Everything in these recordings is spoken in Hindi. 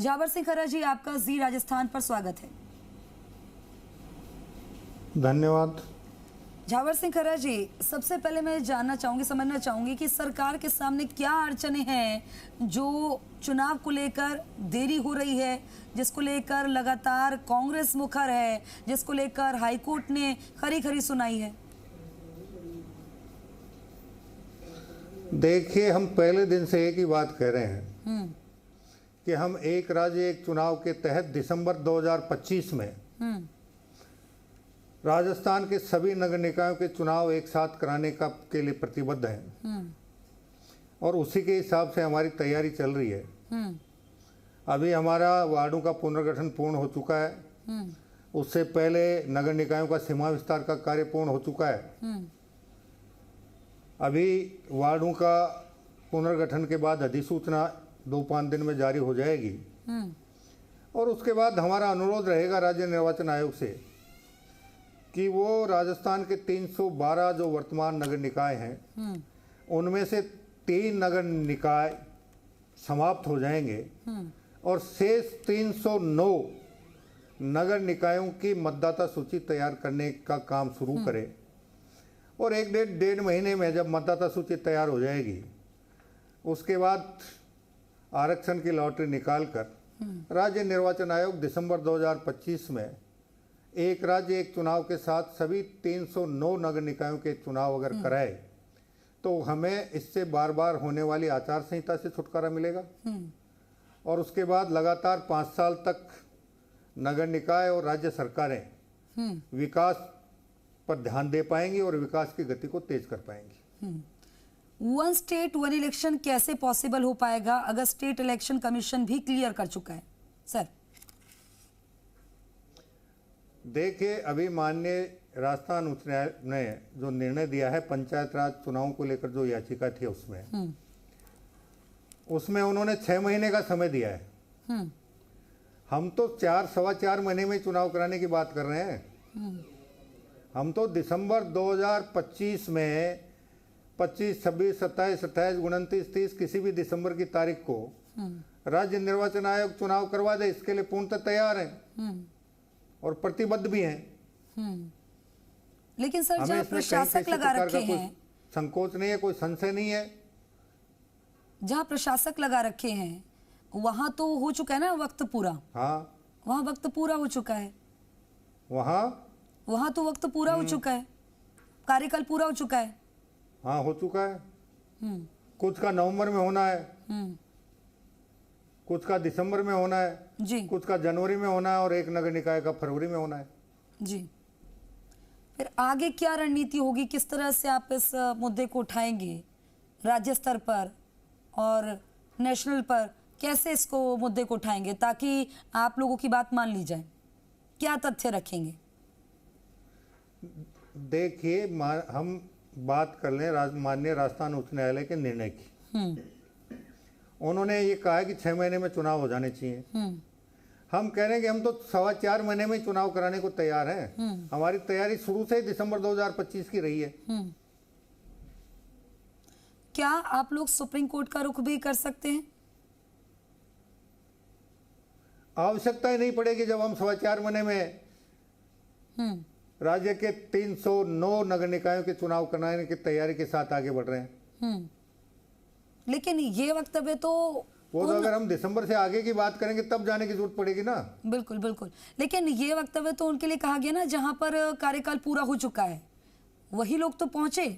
जावर सिंह खरा जी, आपका जी राजस्थान पर स्वागत है। धन्यवाद। जावर सिंह खरा जी, सबसे पहले मैं जानना चाहूंगी, समझना चाहूंगी कि सरकार के सामने क्या अड़चने हैं जो चुनाव को लेकर देरी हो रही है, जिसको लेकर लगातार कांग्रेस मुखर है, जिसको लेकर हाईकोर्ट ने खरी खरी सुनाई है। देखिए, हम पहले दिन से एक ही बात कह रहे हैं कि हम एक राज्य एक चुनाव के तहत दिसंबर 2025 में राजस्थान के सभी नगर निकायों के चुनाव एक साथ कराने के लिए प्रतिबद्ध हैं और उसी के हिसाब से हमारी तैयारी चल रही है। अभी हमारा वार्डों का पुनर्गठन पूर्ण हो चुका है। उससे पहले नगर निकायों का सीमा विस्तार का कार्य पूर्ण हो चुका है। अभी वार्डों का पुनर्गठन के बाद अधिसूचना 2-5 दिन में जारी हो जाएगी और उसके बाद हमारा अनुरोध रहेगा राज्य निर्वाचन आयोग से कि वो राजस्थान के 312 जो वर्तमान नगर निकाय हैं उनमें से 3 नगर निकाय समाप्त हो जाएंगे और शेष 309 नगर निकायों की मतदाता सूची तैयार करने का काम शुरू करें और 1-1.5 महीने में जब मतदाता सूची तैयार हो जाएगी उसके बाद आरक्षण की लॉटरी निकालकर राज्य निर्वाचन आयोग दिसंबर 2025 में एक राज्य एक चुनाव के साथ सभी 309 नगर निकायों के चुनाव अगर कराए तो हमें इससे बार बार होने वाली आचार संहिता से छुटकारा मिलेगा और उसके बाद लगातार 5 साल तक नगर निकाय और राज्य सरकारें विकास पर ध्यान दे पाएंगी और विकास की गति को तेज कर पाएंगी। वन स्टेट वन इलेक्शन कैसे पॉसिबल हो पाएगा अगर स्टेट इलेक्शन कमीशन भी क्लियर कर चुका है? सर देखिए, अभी माननीय राजस्थान उच्च न्यायालय ने जो निर्णय दिया है पंचायत राज चुनावों को लेकर जो याचिका थी उसमें उन्होंने 6 महीने का समय दिया है। हम तो 4-4.25 महीने में चुनाव कराने की बात कर रहे हैं। हम तो दिसंबर 2025 में 25, 26, 27, 28, 29, 30 किसी भी दिसंबर की तारीख को राज्य निर्वाचन आयोग चुनाव करवा दे, इसके लिए पूर्णतः तैयार हैं और प्रतिबद्ध भी हैं। लेकिन सर, जहाँ प्रशासक लगा रखे हैं, संकोच नहीं है, कोई संशय नहीं है। जहाँ प्रशासक लगा रखे हैं वहां तो हो चुका है ना वक्त पूरा। हाँ, वहां वक्त पूरा हो चुका है। वहां तो वक्त पूरा हो चुका है, कार्यकाल पूरा हो चुका है। हाँ, हो चुका है। कुछ का नवंबर में होना है, कुछ का दिसंबर में होना है जी, कुछ का जनवरी में होना है और एक नगर निकाय का फरवरी में होना है जी। फिर आगे क्या रणनीति होगी, किस तरह से आप इस मुद्दे को उठाएंगे राज्य स्तर पर और नेशनल पर? कैसे इसको मुद्दे को उठाएंगे ताकि आप लोगों की बात मान ली जाए? क्या तथ्य रखेंगे? देखिए, हम बात कर लें माननीय राजस्थान उच्च न्यायालय के निर्णय की। उन्होंने ये कहा है कि 6 महीने में चुनाव हो जाने चाहिए। हम कह रहे हैं कि हम तो 4.25 महीने में चुनाव कराने को तैयार हैं। हमारी तैयारी शुरू से ही दिसंबर 2025 की रही है। क्या आप लोग सुप्रीम कोर्ट का रुख भी कर सकते हैं? आवश्यकता ही नहीं पड़ेगी जब हम 4.25 महीने में राज्य के 309 नगर निकायों के चुनाव कराने की तैयारी के साथ आगे बढ़ रहे हैं। लेकिन ये वक्तव्य तो वो तो अगर हम दिसंबर से आगे की बात करेंगे तब जाने की जरूरत पड़ेगी ना। बिल्कुल बिल्कुल, लेकिन ये वक्तव्य तो उनके लिए कहा गया ना जहां पर कार्यकाल पूरा हो चुका है, वही लोग तो पहुंचे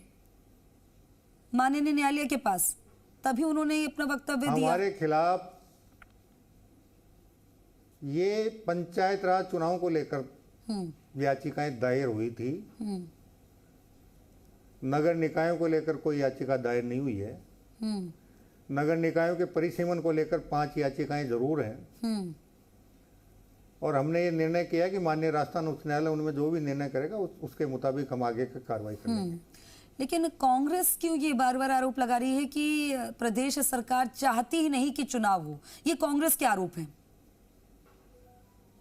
माननीय न्यायालय के पास, तभी उन्होंने अपना वक्तव्य दिया। हमारे खिलाफ ये पंचायत राज चुनाव को लेकर याचिकाएं दायर हुई थी। नगर निकायों को लेकर कोई याचिका दायर नहीं हुई है। नगर निकायों के परिसीमन को लेकर 5 याचिकाएं जरूर हैं और हमने ये निर्णय किया कि माननीय राजस्थान उच्च न्यायालय उनमें जो भी निर्णय करेगा उसके मुताबिक हम आगे की कार्रवाई करेंगे। लेकिन कांग्रेस क्यों ये बार बार आरोप लगा रही है कि प्रदेश सरकार चाहती ही नहीं कि चुनाव हो? ये कांग्रेस के आरोप हैं।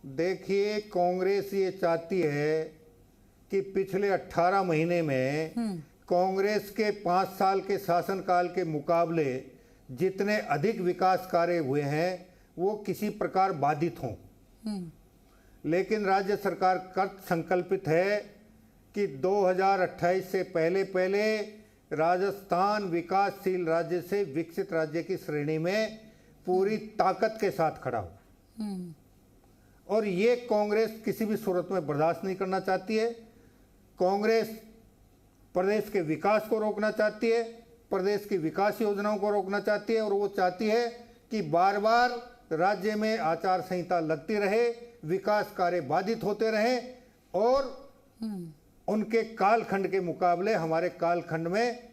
देखिए, कांग्रेस ये चाहती है कि पिछले 18 महीने में कांग्रेस के 5 साल के शासनकाल के मुकाबले जितने अधिक विकास कार्य हुए हैं वो किसी प्रकार बाधित हों। लेकिन राज्य सरकार कृत संकल्पित है कि 2028 से पहले पहले राजस्थान विकासशील राज्य से विकसित राज्य की श्रेणी में पूरी ताकत के साथ खड़ा हो। और ये कांग्रेस किसी भी सूरत में बर्दाश्त नहीं करना चाहती है। कांग्रेस प्रदेश के विकास को रोकना चाहती है, प्रदेश की विकास योजनाओं को रोकना चाहती है, और वो चाहती है कि बार बार राज्य में आचार संहिता लगती रहे, विकास कार्य बाधित होते रहें, और उनके कालखंड के मुकाबले हमारे कालखंड में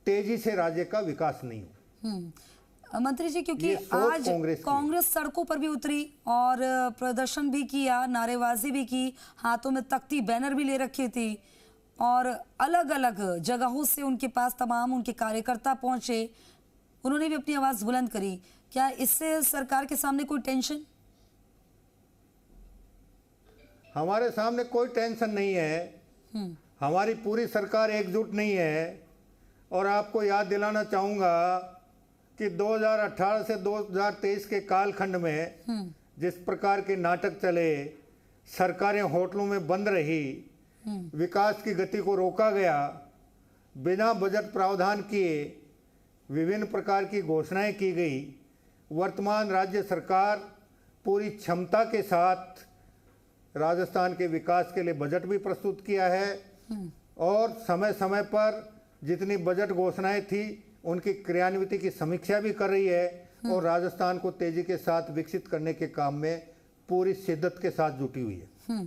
तेजी से राज्य का विकास नहीं हो। मंत्री जी, क्योंकि आज कांग्रेस सड़कों पर भी उतरी और प्रदर्शन भी किया, नारेबाजी भी की, हाथों में तख्ती बैनर भी ले रखी थी, और अलग अलग जगहों से उनके पास तमाम उनके कार्यकर्ता पहुंचे, उन्होंने भी अपनी आवाज बुलंद करी। क्या इससे सरकार के सामने कोई टेंशन? हमारे सामने कोई टेंशन नहीं है। हमारी पूरी सरकार एकजुट नहीं है। और आपको याद दिलाना चाहूंगा कि 2018 से 2023 के कालखंड में जिस प्रकार के नाटक चले, सरकारें होटलों में बंद रही, विकास की गति को रोका गया, बिना बजट प्रावधान किए विभिन्न प्रकार की घोषणाएं की गई। वर्तमान राज्य सरकार पूरी क्षमता के साथ राजस्थान के विकास के लिए बजट भी प्रस्तुत किया है, और समय समय पर जितनी बजट घोषणाएं थी उनकी क्रियान्विति की समीक्षा भी कर रही है, और राजस्थान को तेजी के साथ विकसित करने के काम में पूरी शिद्दत के साथ जुटी हुई है।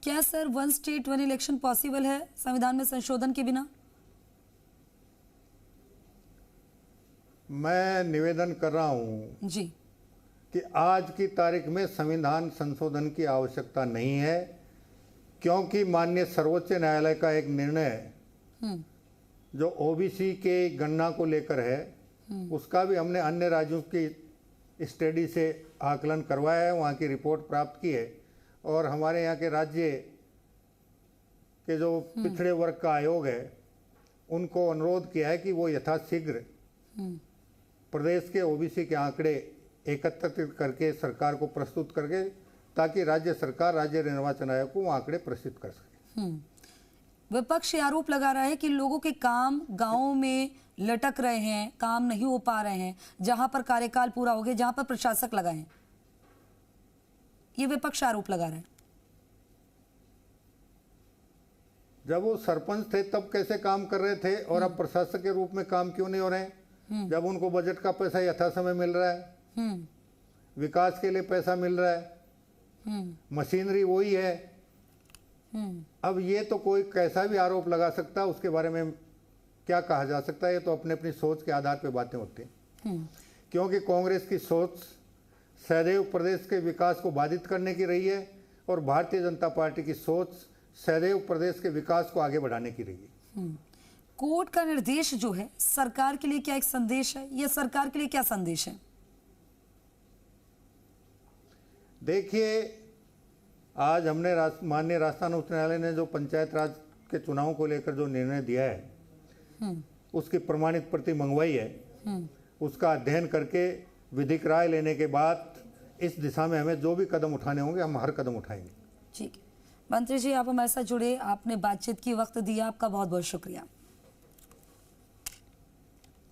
क्या sir one state one election possible है संविधान में संशोधन के बिना? मैं निवेदन कर रहा हूं जी कि आज की तारीख में संविधान संशोधन की आवश्यकता नहीं है, क्योंकि माननीय सर्वोच्च न्यायालय का एक निर्णय जो ओबीसी के गणना को लेकर है, उसका भी हमने अन्य राज्यों की स्टडी से आकलन करवाया है, वहाँ की रिपोर्ट प्राप्त की है, और हमारे यहाँ के राज्य के जो पिछड़े वर्ग का आयोग है उनको अनुरोध किया है कि वो यथाशीघ्र प्रदेश के ओबीसी के आंकड़े एकत्रित करके सरकार को प्रस्तुत करके, ताकि राज्य सरकार राज्य निर्वाचन आयोग को वो आंकड़े प्रस्तुत कर सके। विपक्ष आरोप लगा रहा है कि लोगों के काम गांवों में लटक रहे हैं, काम नहीं हो पा रहे हैं, जहां पर कार्यकाल पूरा हो गया, जहां पर प्रशासक लगाए हैं। ये विपक्ष आरोप लगा रहा है। जब वो सरपंच थे तब कैसे काम कर रहे थे, और अब प्रशासक के रूप में काम क्यों नहीं हो रहे हैं? जब उनको बजट का पैसा यथा समय मिल रहा है, विकास के लिए पैसा मिल रहा है, मशीनरी वही है। अब ये तो कोई कैसा भी आरोप लगा सकता है, उसके बारे में क्या कहा जा सकता है? ये तो अपने अपनी सोच के आधार पर बातें होती हैं। क्योंकि कांग्रेस की सोच सदैव प्रदेश के विकास को बाधित करने की रही है, और भारतीय जनता पार्टी की सोच सदैव प्रदेश के विकास को आगे बढ़ाने की रही है। कोर्ट का निर्देश जो है सरकार के लिए क्या एक संदेश है, या सरकार के लिए क्या संदेश है? देखिए, आज हमने माननीय राजस्थान उच्च न्यायालय ने जो पंचायत राज के चुनावों को लेकर जो निर्णय दिया है, उसकी प्रमाणित प्रति मंगवाई है। उसका अध्ययन करके विधिक राय लेने के बाद इस दिशा में हमें जो भी कदम उठाने होंगे हम हर कदम उठाएंगे। ठीक है मंत्री जी, आप हमारे साथ जुड़े, आपने बातचीत की, वक्त दिया, आपका बहुत बहुत शुक्रिया।